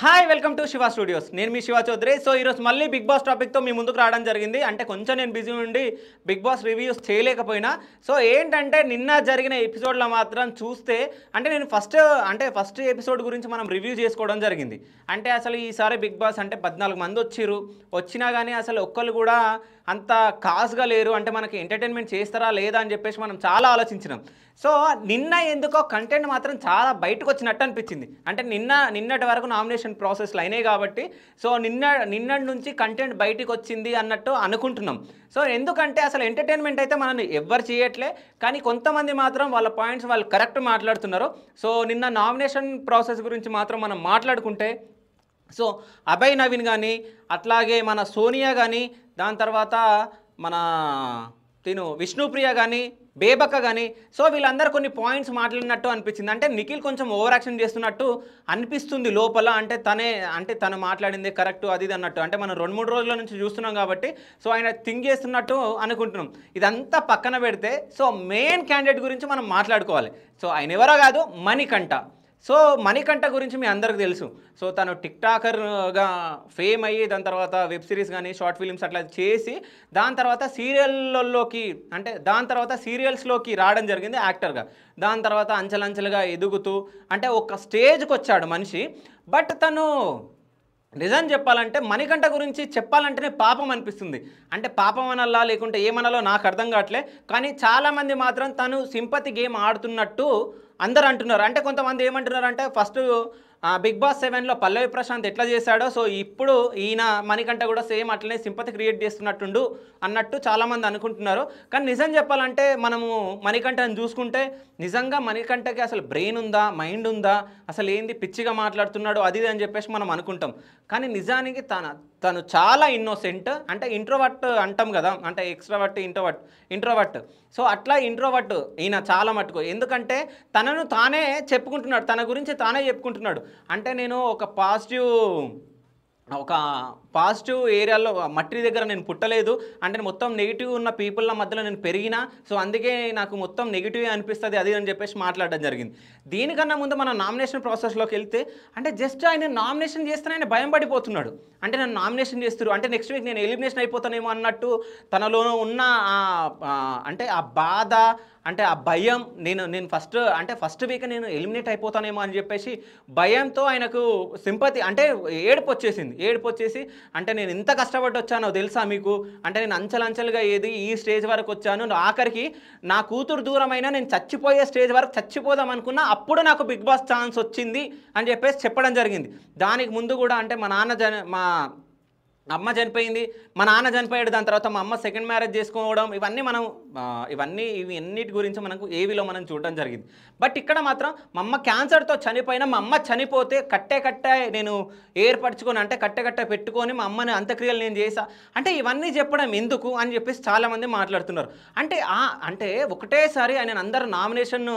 Hi welcome to Shiva studios. నేను మీ Shiva Chowdary. So ఈరోజు మళ్ళీ బిగ్ బాస్ టాపిక్తో మీ ముందుకు రావడం జరిగింది. అంటే కొంచెం నేను బిజీ ఉండి బిగ్ బాస్ రివ్యూస్ చేయలేకపోయినా, సో ఏంటంటే నిన్న జరిగిన ఎపిసోడ్లో మాత్రం చూస్తే అంటే నేను ఫస్ట్ ఎపిసోడ్ గురించి మనం రివ్యూ చేసుకోవడం జరిగింది. అంటే అసలు ఈసారి బిగ్ బాస్ అంటే 14 మంది వచ్చినా కానీ అసలు ఒక్కళ్ళు కూడా అంత కాస్గా లేరు. అంటే మనకి ఎంటర్టైన్మెంట్ చేస్తారా లేదా అని చెప్పేసి మనం చాలా ఆలోచించినాం. సో నిన్న ఎందుకో కంటెంట్ మాత్రం చాలా బయటకు వచ్చినట్టు అనిపించింది. అంటే నిన్నటి వరకు నామినేషన్ ప్రాసెస్లు అయినాయి కాబట్టి సో నిన్నటి నుంచి కంటెంట్ బయటకు వచ్చింది అన్నట్టు అనుకుంటున్నాం. సో ఎందుకంటే అసలు ఎంటర్టైన్మెంట్ అయితే మనం ఎవ్వరు చేయట్లే, కానీ కొంతమంది మాత్రం వాళ్ళ పాయింట్స్ వాళ్ళు కరెక్ట్ మాట్లాడుతున్నారు. సో నిన్న నామినేషన్ ప్రాసెస్ గురించి మాత్రం మనం మాట్లాడుకుంటే సో అభయ్ నవీన్ కానీ అట్లాగే మన సోనియా కానీ దాని తర్వాత మన విష్ణుప్రియ కానీ బేబక్క కానీ సో వీళ్ళందరూ కొన్ని పాయింట్స్ మాట్లాడినట్టు అనిపించింది. అంటే నిఖిల్ కొంచెం ఓవర్ యాక్షన్ చేస్తున్నట్టు అనిపిస్తుంది లోపల. అంటే తను మాట్లాడింది కరెక్ట్ అది ఇది అన్నట్టు. అంటే మనం 2-3 రోజుల నుంచి చూస్తున్నాం కాబట్టి సో ఆయన థింక్ చేస్తున్నట్టు అనుకుంటున్నాం. ఇదంతా పక్కన పెడితే సో మెయిన్ క్యాండిడేట్ గురించి మనం మాట్లాడుకోవాలి. సో ఆయన ఎవరో కాదు, మణికంఠ. సో మణికంఠ గురించి మీ అందరికీ తెలుసు. సో తను టిక్ టాకర్గా ఫేమ్ అయ్యి దాని తర్వాత వెబ్ సిరీస్ కానీ షార్ట్ ఫిలిమ్స్ అట్లా చేసి దాని తర్వాత సీరియల్స్లోకి రావడం జరిగింది యాక్టర్గా. దాని తర్వాత అంచెలంచెలుగా ఎదుగుతూ అంటే ఒక స్టేజ్కి వచ్చాడు మనిషి. బట్ తను నిజం చెప్పాలంటే మణికంఠ గురించి చెప్పాలంటేనే పాపం అనిపిస్తుంది. అంటే పాపం అనల్లా లేకుంటే ఏమనాలో నాకు అర్థం కావట్లే. కానీ చాలామంది మాత్రం తను సింపతి గేమ్ ఆడుతున్నట్టు అందరు అంటున్నారు. అంటే కొంతమంది ఏమంటున్నారంటే ఫస్ట్ బిగ్ బాస్ 7లో పల్లవి ప్రశాంత్ ఎట్లా చేశాడో సో ఇప్పుడు ఈయన మణికంఠ కూడా సేమ్ అట్లనే సింపతి క్రియేట్ చేస్తున్నట్టుండు అన్నట్టు చాలామంది అనుకుంటున్నారు. కానీ నిజం చెప్పాలంటే మనము మణికంఠని చూసుకుంటే నిజంగా మణికంఠకి అసలు బ్రెయిన్ ఉందా, మైండ్ ఉందా, అసలు ఏంది పిచ్చిగా మాట్లాడుతున్నాడు అది అని చెప్పేసి మనం అనుకుంటాం. కానీ నిజానికి తను చాలా ఇన్నోసెంట్. అంటే ఇంట్రోవర్ట్ అంటాం కదా, అంటే ఎక్స్ట్రావర్ట్ ఇంట్రోవర్ట్. సో అట్లా ఇంట్రోవర్ట్ ఈయన చాలా మటుకు. ఎందుకంటే తనను తానే చెప్పుకుంటున్నాడు, తన గురించి తానే చెప్పుకుంటున్నాడు. అంటే నేను ఒక పాజిటివ్ ఏరియాలో మట్టి దగ్గర నేను పుట్టలేదు, అంటే మొత్తం నెగిటివ్ ఉన్న పీపుల్ల మధ్యలో నేను పెరిగినా, సో అందుకే నాకు మొత్తం నెగిటివ్ అనిపిస్తుంది అది అని చెప్పేసి మాట్లాడడం జరిగింది. దీనికన్నా ముందు మనం నామినేషన్ ప్రాసెస్లోకి వెళ్తే అంటే జస్ట్ ఆయన నామినేషన్ చేస్తేనే ఆయన భయం పడిపోతున్నాడు. అంటే నన్ను నామినేషన్ చేస్తారు అంటే నెక్స్ట్ వీక్ నేను ఎలిమినేషన్ అయిపోతానేమో అన్నట్టు తనలో ఉన్న అంటే ఆ బాధ, అంటే ఆ భయం, నేను ఫస్ట్ వీక్ నేను ఎలిమినేట్ అయిపోతానేమో అని చెప్పేసి భయంతో ఆయనకు సింపతి అంటే ఏడుపు వచ్చేసి అంటే నేను ఎంత కష్టపడి వచ్చానో తెలుసా మీకు, అంటే నేను అంచెలంచెలుగా ఈ స్టేజ్ వరకు వచ్చాను, ఆఖరికి నా కూతురు దూరమైనా నేను చచ్చిపోయే స్టేజ్ వరకు చచ్చిపోదాం అనుకున్నా, అప్పుడు నాకు బిగ్ బాస్ ఛాన్స్ వచ్చింది అని చెప్పేసి చెప్పడం జరిగింది. దానికి ముందు కూడా అంటే మా అమ్మ చనిపోయింది, మా నాన్న చనిపోయాడు, దాని తర్వాత మా అమ్మ సెకండ్ మ్యారేజ్ చేసుకోవడం, ఇవన్నిటి గురించి మనకు ఏవీలో మనం చూడడం జరిగింది. బట్ ఇక్కడ మాత్రం మా అమ్మ క్యాన్సర్తో చనిపోయినా మా అమ్మ చనిపోతే కట్టే నేను ఏర్పరచుకొని అంటే కట్టే పెట్టుకొని మా అమ్మని అంత్యక్రియలు నేను చేసా అంటే ఇవన్నీ చెప్పడం ఎందుకు అని చెప్పేసి చాలామంది మాట్లాడుతున్నారు. అంటే ఒకటేసారి ఆయన అందరూ నామినేషన్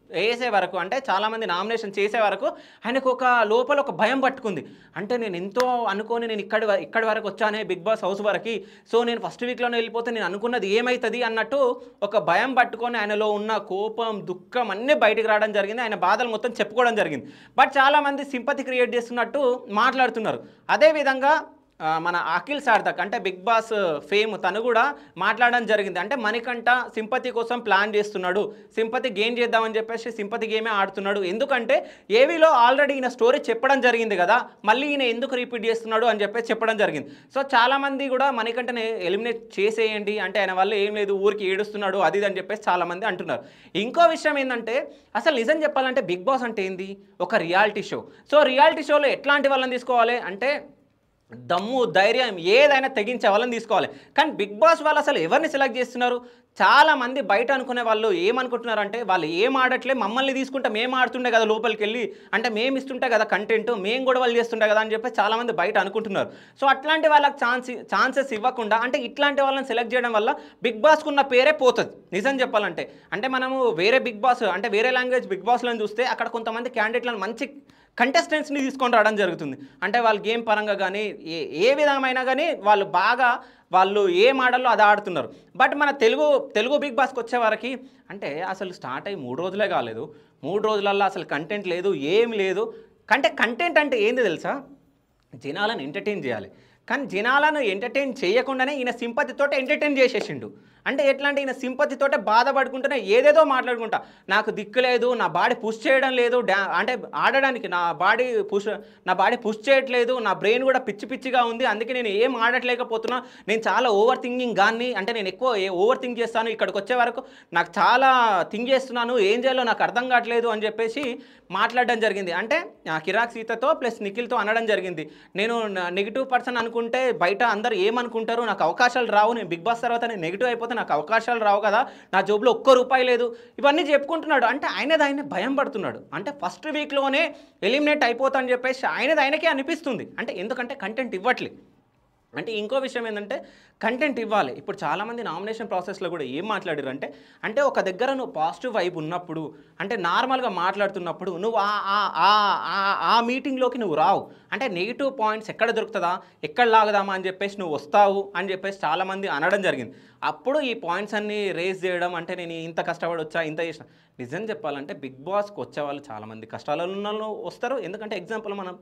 వేసే వరకు అంటే చాలామంది నామినేషన్ చేసే వరకు ఆయనకు లోపల ఒక భయం పట్టుకుంది. అంటే నేను ఎంతో అనుకొని నేను ఇక్కడి వరకు వచ్చానే బిగ్ బాస్ హౌస్ వరకు, సో నేను ఫస్ట్ వీక్లోనే వెళ్ళిపోతే నేను అనుకున్నది ఏమవుతుంది అన్నట్టు ఒక భయం పట్టుకొని ఆయనలో ఉన్న కోపం, దుఃఖం అన్నీ బయటకు రావడం జరిగింది. ఆయన బాధలు మొత్తం చెప్పుకోవడం జరిగింది. బట్ చాలామంది సింపతి క్రియేట్ చేస్తున్నట్టు మాట్లాడుతున్నారు. అదేవిధంగా మన అఖిల్ సార్థక్ అంటే బిగ్ బాస్ ఫేమ్ తను కూడా మాట్లాడడం జరిగింది. అంటే మణికంఠ సింపతి కోసం ప్లాన్ చేస్తున్నాడు, సింపతి గెయిన్ చేద్దామని చెప్పేసి సింపతి గేమే ఆడుతున్నాడు. ఎందుకంటే ఏవీలో ఆల్రెడీ ఈయన స్టోరీ చెప్పడం జరిగింది కదా, మళ్ళీ ఈయన ఎందుకు రిపీట్ చేస్తున్నాడు అని చెప్పేసి చెప్పడం జరిగింది. సో చాలామంది కూడా మణికంఠని ఎలిమినేట్ చేసేయండి అంటే ఆయన వల్ల ఏం లేదు, ఊరికి ఏడుస్తున్నాడు అది అని చెప్పేసి చాలామంది అంటున్నారు. ఇంకో విషయం ఏంటంటే అసలు నిజం చెప్పాలంటే బిగ్ బాస్ అంటే ఏంది, ఒక రియాలిటీ షో. సో రియాలిటీ షోలో ఎట్లాంటి వాళ్ళని తీసుకోవాలి అంటే దమ్ము, ధైర్యం ఏదైనా తెగించే వాళ్ళని తీసుకోవాలి. కానీ బిగ్ బాస్ వాళ్ళు అసలు ఎవరిని సెలెక్ట్ చేస్తున్నారు? చాలామంది బయట అనుకునే వాళ్ళు ఏమనుకుంటున్నారంటే వాళ్ళు ఏం ఆడట్లే, మమ్మల్ని తీసుకుంటే మేము ఆడుతుండే కదా లోపలికి వెళ్ళి, అంటే మేము ఇస్తుంటే కదా కంటెంట్, మేము గొడవలు చేస్తుంటే కదా అని చెప్పి చాలామంది బయట అనుకుంటున్నారు. సో అట్లాంటి వాళ్ళకి ఛాన్సెస్ ఇవ్వకుండా అంటే ఇట్లాంటి వాళ్ళని సెలెక్ట్ చేయడం వల్ల బిగ్ బాస్కు ఉన్న పేరే పోతుంది నిజం చెప్పాలంటే. అంటే మనము వేరే బిగ్ బాస్ అంటే వేరే లాంగ్వేజ్ బిగ్ బాస్లను చూస్తే అక్కడ కొంతమంది క్యాండిడేట్లను మంచి కంటెస్టెంట్స్ని తీసుకొని రావడం జరుగుతుంది. అంటే వాళ్ళు గేమ్ పరంగా కానీ ఏ విధమైనా కానీ వాళ్ళు ఏం ఆడాలో అది ఆడుతున్నారు. బట్ మన తెలుగు బిగ్ బాస్కి వచ్చేవారికి అంటే అసలు స్టార్ట్ అయ్యి 3 రోజులే కాలేదు, 3 రోజులల్లో అసలు కంటెంట్ లేదు, ఏం లేదు. అంటే కంటెంట్ అంటే ఏంది తెలుసా? జనాలను ఎంటర్టైన్ చేయాలి. కానీ జనాలను ఎంటర్టైన్ చేయకుండానే ఈయన సింపతితోటి ఎంటర్టైన్ చేసేసిండు. అంటే ఎట్లా అంటే ఈయన సింపతితోటే బాధపడుకుంటూనే ఏదేదో మాట్లాడుకుంటా, నాకు దిక్కు లేదు, నా బాడీ పుష్ చేయడం లేదు, అంటే ఆడడానికి నా బాడీ పుష్ చేయట్లేదు, నా బ్రెయిన్ కూడా పిచ్చి పిచ్చిగా ఉంది, అందుకే నేను ఏం ఆడట్లేకపోతున్నా, నేను చాలా ఓవర్ థింకింగ్ గాన్ని, అంటే నేను ఎక్కువ ఓవర్ థింక్ చేస్తాను, ఇక్కడికి వచ్చే వరకు నాకు చాలా థింక్ చేస్తున్నాను, ఏం చేయాలో నాకు అర్థం కావట్లేదు అని చెప్పేసి మాట్లాడడం జరిగింది. అంటే కిరాక్ సీతతో ప్లస్ నిఖిల్తో అనడం జరిగింది, నేను నెగిటివ్ పర్సన్ అనుకుంటే బయట అందరు ఏమనుకుంటారు, నాకు అవకాశాలు రావు, నేను బిగ్ బాస్ తర్వాత నేను నెగిటివ్ అయిపోతే నాకు అవకాశాలు రావు కదా, నా జోబులో ఒక్క రూపాయి లేదు, ఇవన్నీ చెప్పుకుంటున్నాడు. అంటే ఆయనది భయం పడుతున్నాడు. అంటే ఫస్ట్ వీక్లోనే ఎలిమినేట్ అయిపోతా అని చెప్పేసి ఆయనకే అనిపిస్తుంది. అంటే ఎందుకంటే కంటెంట్ ఇవ్వట్లే. అంటే ఇంకో విషయం ఏంటంటే కంటెంట్ ఇవ్వాలి. ఇప్పుడు చాలామంది నామినేషన్ ప్రాసెస్లో కూడా ఏం మాట్లాడారు అంటే ఒక దగ్గర నువ్వు పాజిటివ్ వైబ్ ఉన్నప్పుడు, అంటే నార్మల్గా మాట్లాడుతున్నప్పుడు నువ్వు ఆ మీటింగ్లోకి నువ్వు రావు. అంటే నెగిటివ్ పాయింట్స్ ఎక్కడ దొరుకుతుందా, ఎక్కడ లాగదామా అని చెప్పేసి నువ్వు వస్తావు అని చెప్పేసి చాలామంది అనడం జరిగింది. అప్పుడు ఈ పాయింట్స్ అన్నీ రేస్ చేయడం, అంటే నేను ఇంత కష్టపడి వచ్చా, ఇంత చేసిన. నిజం చెప్పాలంటే బిగ్ బాస్కి వచ్చే వాళ్ళు చాలామంది కష్టాలలో ఉన్న వాళ్ళు వస్తారు. ఎందుకంటే ఎగ్జాంపుల్ మనం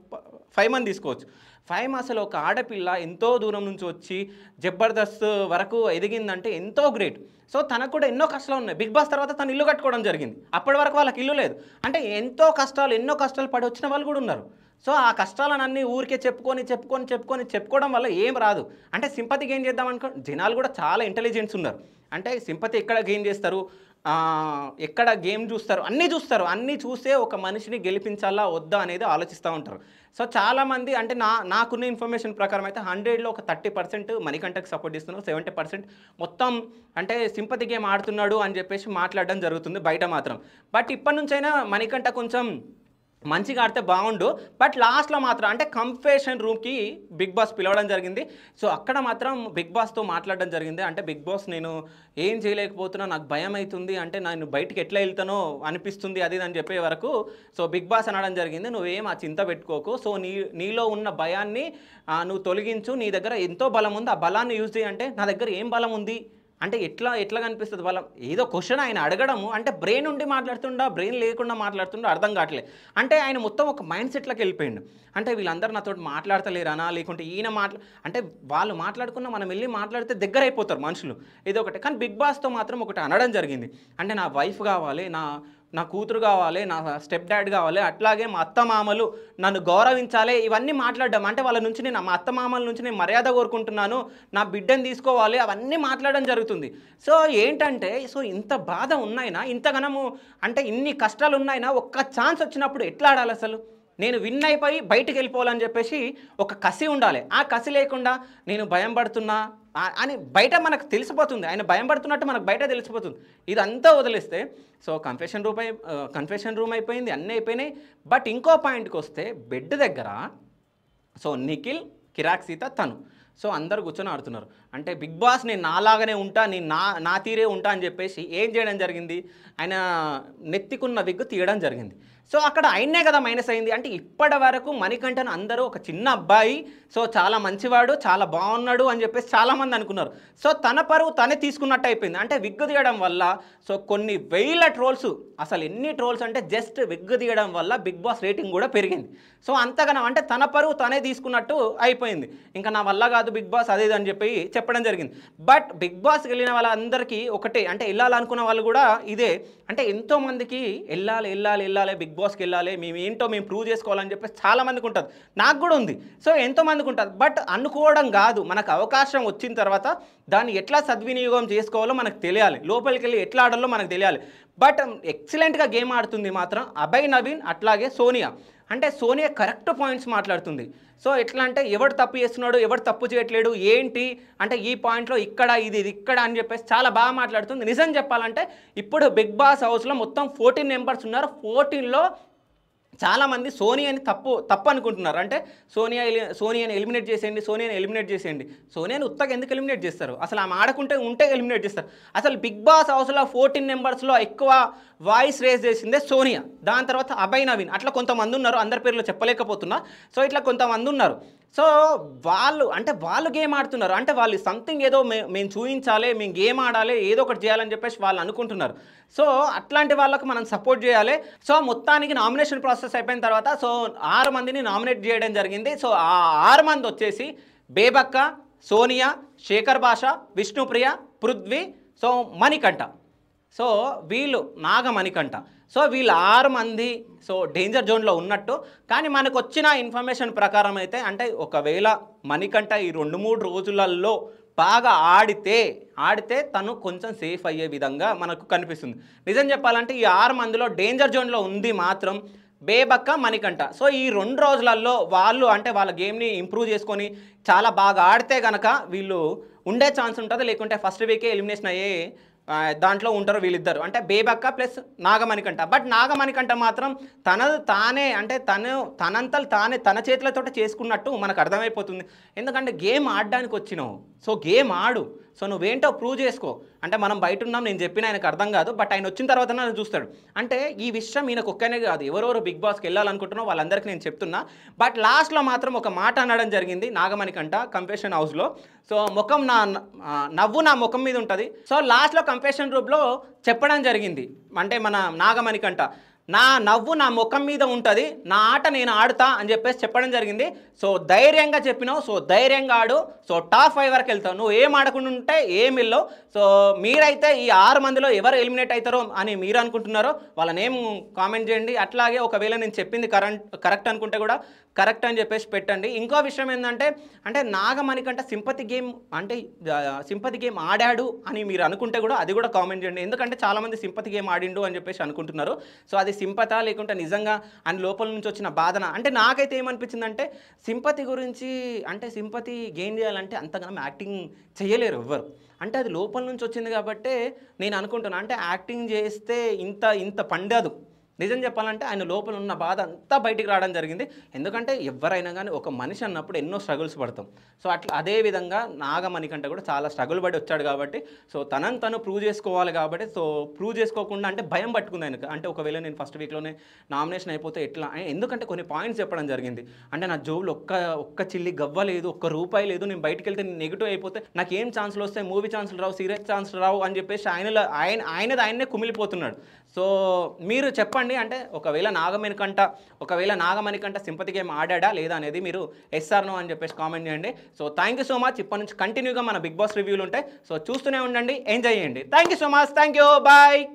5 మంది తీసుకోవచ్చు. 5 అసలు ఒక ఆడపిల్ల ఎంతో దూరం నుంచి వచ్చి జబర్దస్త్ వరకు ఎదిగిందంటే ఎంతో గ్రేట్. సో తనకు కూడా ఎన్నో కష్టాలు ఉన్నాయి. బిగ్ బాస్ తర్వాత తను ఇల్లు కట్టుకోవడం జరిగింది. అప్పటి వరకు వాళ్ళకి ఇల్లు లేదు. అంటే ఎన్నో కష్టాలు పడి వచ్చిన వాళ్ళు కూడా ఉన్నారు. సో ఆ కష్టాలన్నీ ఊరికే చెప్పుకోవడం వల్ల ఏం రాదు. అంటే సింపతి గెయిన్ చేద్దాం అనుకో, జనాలు కూడా చాలా ఇంటెలిజెన్స్ ఉన్నారు. అంటే సింపతి ఎక్కడ గెయిన్ చేస్తారు, ఎక్కడ గేమ్ చూస్తారు, అన్నీ చూసే ఒక మనిషిని గెలిపించాలా వద్దా అనేది ఆలోచిస్తూ ఉంటారు. సో చాలామంది అంటే నాకున్న ఇన్ఫర్మేషన్ ప్రకారం అయితే 100లో ఒక 30% మణికంఠకి సపోర్ట్ చేస్తున్నారు, 70% మొత్తం అంటే సింపతి గేమ్ ఆడుతున్నాడు అని చెప్పేసి మాట్లాడడం జరుగుతుంది బయట మాత్రం. బట్ ఇప్పటి నుంచైనా మణికంఠ కొంచెం మంచిగా ఆడితే బాగుండు. బట్ లాస్ట్లో మాత్రం అంటే కంఫెషన్ రూమ్కి బిగ్ బాస్ పిలవడం జరిగింది. సో అక్కడ మాత్రం బిగ్ బాస్తో మాట్లాడడం జరిగింది. అంటే బిగ్ బాస్ నేను ఏం చేయలేకపోతున్నా, నాకు భయం అవుతుంది, అంటే నేను బయటికి ఎట్లా వెళ్తానో అనిపిస్తుంది అది అని చెప్పే వరకు సో బిగ్ బాస్ అనడం జరిగింది, నువ్వేం ఆ చింత పెట్టుకోకు, సో నీలో ఉన్న భయాన్ని నువ్వు తొలగించు, నీ దగ్గర ఎంతో బలం ఉంది, ఆ బలాన్ని యూజ్ చేయి. అంటే నా దగ్గర ఏం బలం ఉంది అంటే ఎట్లా కనిపిస్తుంది బలం? ఏదో క్వశ్చన్ ఆయన అడగడము, అంటే బ్రెయిన్ ఉండి మాట్లాడుతుండా బ్రెయిన్ లేకుండా మాట్లాడుతుండా అర్థం కావట్లేదు. అంటే ఆయన మొత్తం ఒక మైండ్ సెట్లోకి వెళ్ళిపోయిండు. అంటే వీళ్ళందరూ నాతో మాట్లాడతలేరనా, లేకుంటే ఈయన అంటే వాళ్ళు మాట్లాడుకున్నా మనం వెళ్ళి మాట్లాడితే దగ్గర అయిపోతారు మనుషులు, ఏదో ఒకటి. కానీ బిగ్ బాస్తో మాత్రం ఒకటి అనడం జరిగింది, అంటే నా వైఫ్ కావాలి, నా కూతురు కావాలి, నా స్టెప్ డాడ్ కావాలి, అట్లాగే మా అత్తమామలు నన్ను గౌరవించాలి, ఇవన్నీ మాట్లాడడం. అంటే వాళ్ళ నుంచి మా అత్తమామల నుంచి నేను మర్యాద కోరుకుంటున్నాను, నా బిడ్డను తీసుకోవాలి, అవన్నీ మాట్లాడడం జరుగుతుంది. సో ఏంటంటే సో ఇంత బాధ ఉన్నాయినా, ఇంతగనము అంటే ఇన్ని కష్టాలు ఉన్నాయినా, ఒక్క ఛాన్స్ వచ్చినప్పుడు ఎట్లా ఆడాలి అసలు? నేను విన్ అయిపోయి బయటికి వెళ్ళిపోవాలని చెప్పేసి ఒక కసి ఉండాలి. ఆ కసి లేకుండా నేను భయం పడుతున్నా అని బయట మనకు తెలిసిపోతుంది, ఆయన భయం పడుతున్నట్టు మనకు బయట తెలిసిపోతుంది. ఇదంతా వదిలేస్తే సో కన్ఫెషన్ రూమ్ అయిపోయింది, అన్నీ అయిపోయినాయి. బట్ ఇంకో పాయింట్కి వస్తే బెడ్ దగ్గర సో నిఖిల్, కిరాక్ సీత, తను సో అందరు కూర్చొని ఆడుతున్నారు. అంటే బిగ్ బాస్ నేను నాలాగానే ఉంటా, నేను నా తీరే ఉంటా అని చెప్పేసి ఏం చేయడం జరిగింది, ఆయన నెత్తికున్న విగ్గు తీయడం జరిగింది. సో అక్కడ ఆయన్నే కదా మైనస్ అయింది. అంటే ఇప్పటి వరకు మణికంఠన్ అందరూ ఒక చిన్న అబ్బాయి, సో చాలా మంచివాడు, చాలా బాగున్నాడు అని చెప్పేసి చాలామంది అనుకున్నారు. సో తన పరువు తనే తీసుకున్నట్టు అయిపోయింది. అంటే విగ్గు తీయడం వల్ల సో కొన్ని వేల ట్రోల్స్, అసలు ఎన్ని ట్రోల్స్ అంటే జస్ట్ విగ్గు తీయడం వల్ల బిగ్ బాస్ రేటింగ్ కూడా పెరిగింది. సో అంతగానో అంటే తన పరువు తనే తీసుకున్నట్టు అయిపోయింది. ఇంకా నా వల్ల కాదు బిగ్ బాస్ అదే అని చెప్పి చెప్పడం జరిగింది. బట్ బిగ్ బాస్కి వెళ్ళిన వాళ్ళందరికీ ఒకటే, అంటే వెళ్ళాలనుకున్న వాళ్ళు కూడా ఇదే, అంటే ఎంతోమందికి వెళ్ళాలి బిగ్ బాస్కి వెళ్ళాలి, మేము ప్రూవ్ చేసుకోవాలని చెప్పేసి చాలామందికి ఉంటుంది, నాకు కూడా ఉంది. సో ఎంతోమందికి ఉంటుంది. బట్ అనుకోవడం కాదు, మనకు అవకాశం వచ్చిన తర్వాత దాన్ని ఎట్లా సద్వినియోగం చేసుకోవాలో మనకు తెలియాలి, లోపలికి వెళ్ళి ఎట్లా ఆడాలో మనకు తెలియాలి. బట్ ఎక్సలెంట్గా గేమ్ ఆడుతుంది మాత్రం అభయ్ నవీన్, అట్లాగే సోనియా. అంటే సోనియా కరెక్ట్ పాయింట్స్ మాట్లాడుతుంది. సో ఎట్లా అంటే ఎవడు తప్పు చేస్తున్నాడు, ఎవడు తప్పు చేయట్లేడు, ఏంటి అంటే ఈ పాయింట్లో ఇక్కడ ఇది ఇక్కడ అని చెప్పేసి చాలా బాగా మాట్లాడుతుంది. నిజం చెప్పాలంటే ఇప్పుడు బిగ్ బాస్ హౌస్లో మొత్తం 14 మెంబర్స్ ఉన్నారు. 14లో చాలామంది సోనియాని తప్పు అనుకుంటున్నారు. అంటే సోనియాని ఎలిమినేట్ చేసేయండి. సోనియాని ఉత్తగా ఎందుకు ఎలిమినేట్ చేస్తారు? అసలు ఆమె ఆడకుంటే ఉంటే ఎలిమినేట్ చేస్తారు. అసలు బిగ్ బాస్ హౌస్లో 14 మెంబర్స్లో ఎక్కువ వాయిస్ రేజ్ చేసిందే సోనియా, దాని తర్వాత అభయ్ నవీన్, అట్లా కొంతమంది ఉన్నారు, అందరి పేర్లు చెప్పలేకపోతున్నా. సో ఇట్లా కొంతమంది ఉన్నారు. సో వాళ్ళు గేమ్ ఆడుతున్నారు, అంటే వాళ్ళు సంథింగ్ ఏదో మేము చూపించాలి, మేము గేమ్ ఆడాలి, ఏదో ఒకటి చేయాలని చెప్పేసి వాళ్ళు అనుకుంటున్నారు. సో అట్లాంటి వాళ్ళకు మనం సపోర్ట్ చేయాలి. సో మొత్తానికి నామినేషన్ ప్రాసెస్ అయిపోయిన తర్వాత సో 6 మందిని నామినేట్ చేయడం జరిగింది. సో ఆ 6 మంది వచ్చేసి బేబక్క, సోనియా, శేఖర్ భాష, విష్ణుప్రియ, పృథ్వీ, సో మణికంఠ. సో వీళ్ళు నాగమణికంఠ. సో వీళ్ళు 6 మంది సో డేంజర్ జోన్లో ఉన్నట్టు. కానీ మనకు వచ్చిన ఇన్ఫర్మేషన్ ప్రకారం అయితే అంటే ఒకవేళ మణికంఠ ఈ 2-3 రోజులలో బాగా ఆడితే తను కొంచెం సేఫ్ అయ్యే విధంగా మనకు కనిపిస్తుంది. నిజం చెప్పాలంటే ఈ 6 మందిలో డేంజర్ జోన్లో ఉంది మాత్రం బేబక్క, మణికంఠ. సో ఈ 2 రోజులలో వాళ్ళు అంటే వాళ్ళ గేమ్ని ఇంప్రూవ్ చేసుకొని చాలా బాగా ఆడితే కనుక వీళ్ళు ఉండే ఛాన్స్ ఉంటుంది, లేకుంటే ఫస్ట్ వీకే ఎలిమినేషన్ అయ్యే దాంట్లో ఉంటారు వీళ్ళిద్దరు, అంటే బేబక్క ప్లస్ నాగమణికంఠ. బట్ నాగమణికంఠ మాత్రం తనది తానే అంటే తనంతలు తానే తన చేతులతో చేసుకున్నట్టు మనకు అర్థమైపోతుంది. ఎందుకంటే గేమ్ ఆడడానికి వచ్చినావు, సో గేమ్ ఆడు, సో నువ్వేంటో ప్రూవ్ చేసుకో. అంటే మనం బయట ఉన్నాం, నేను చెప్పిన ఆయనకు అర్థం కాదు, బట్ ఆయన వచ్చిన తర్వాత నన్ను చూస్తాడు. అంటే ఈ విషయం ఈయనకు ఒక్కనే కాదు, ఎవరెవరు బిగ్ బాస్కి వెళ్ళాలనుకుంటున్నారో వాళ్ళందరికీ నేను చెప్తున్నా. బట్ లాస్ట్లో మాత్రం ఒక మాట అనడం జరిగింది నాగమణికంఠ కంపెషన్ హౌస్లో. సో ముఖం నవ్వు నా ముఖం మీద ఉంటుంది. సో లాస్ట్లో కంపెషన్ రూమ్లో చెప్పడం జరిగింది, అంటే మన నాగమణికంఠ, నా నవ్వు నా ముఖం మీద ఉంటుంది, నా ఆట నేను ఆడుతా అని చెప్పేసి చెప్పడం జరిగింది. సో ధైర్యంగా చెప్పినావు, సో ధైర్యంగా ఆడు, సో టాప్ 5 వరకు వెళ్తావు. నువ్వు ఏం ఆడకుండా ఉంటే ఏం వెళ్ళవు. సో మీరైతే ఈ 6 మందిలో ఎవరు ఎలిమినేట్ అవుతారో అని మీరు అనుకుంటున్నారో వాళ్ళని ఏం కామెంట్ చేయండి. అట్లాగే ఒకవేళ నేను చెప్పింది కరెక్ట్ అనుకుంటే కూడా కరెక్ట్ అని చెప్పేసి పెట్టండి. ఇంకో విషయం ఏంటంటే అంటే నాగమణికంట సింపతి గేమ్ ఆడాడు అని మీరు అనుకుంటే కూడా అది కూడా కామెంట్ చేయండి. ఎందుకంటే చాలామంది సింపతి గేమ్ ఆడిండు అని చెప్పేసి అనుకుంటున్నారు. సో అది సింపతా లేకుంటే నిజంగా అని లోపల నుంచి వచ్చిన బాధన. అంటే నాకైతే ఏమనిపించిందంటే సింపతి గురించి అంటే సింపతి గెయిన్ చేయాలంటే అంతగానం యాక్టింగ్ చేయలేరు ఎవ్వరు. అంటే అది లోపల నుంచి వచ్చింది కాబట్టి నేను అనుకుంటున్నాను అంటే యాక్టింగ్ చేస్తే ఇంత పండదు. నిజం చెప్పాలంటే ఆయన లోపల ఉన్న బాధ అంతా బయటికి రావడం జరిగింది. ఎందుకంటే ఎవరైనా కానీ ఒక మనిషి అన్నప్పుడు ఎన్నో స్ట్రగుల్స్ పడతాం. సో అట్లా అదే విధంగా నాగమణికంట కూడా చాలా స్ట్రగుల్ పడి వచ్చాడు కాబట్టి సో తను ప్రూవ్ చేసుకోవాలి కాబట్టి సో ప్రూవ్ చేసుకోకుండా అంటే భయం పట్టుకుంది ఆయనకు. అంటే ఒకవేళ నేను ఫస్ట్ వీక్లోనే నామినేషన్ అయిపోతే ఎట్లా, ఎందుకంటే కొన్ని పాయింట్స్ చెప్పడం జరిగింది. అంటే నా జోబులో ఒక్క చిల్లి గవ్వ లేదు, ఒక్క రూపాయి లేదు, నేను బయటికి వెళ్తే నేను నెగిటివ్ అయిపోతే నాకు ఏం ఛాన్సులు వస్తాయి, మూవీ ఛాన్సులు రావు, సీరియస్ ఛాన్సులు రావు అని చెప్పేసి ఆయననే కుమిలిపోతున్నాడు. సో మీరు చెప్పండి అంటే ఒకవేళ నాగమణికంట సింపతి గేమ్ ఆడా లేదా అనేది మీరు ఎస్ఆర్ నో అని చెప్పేసి కామెంట్ చేయండి. So thank you so much. ఇప్పటి నుంచి కంటిన్యూగా మన బిగ్ బాస్ రివ్యూలు ఉంటాయి. సో చూస్తూనే ఉండండి, ఎంజాయ్ చేయండి. Thank you so much, thank you, bye.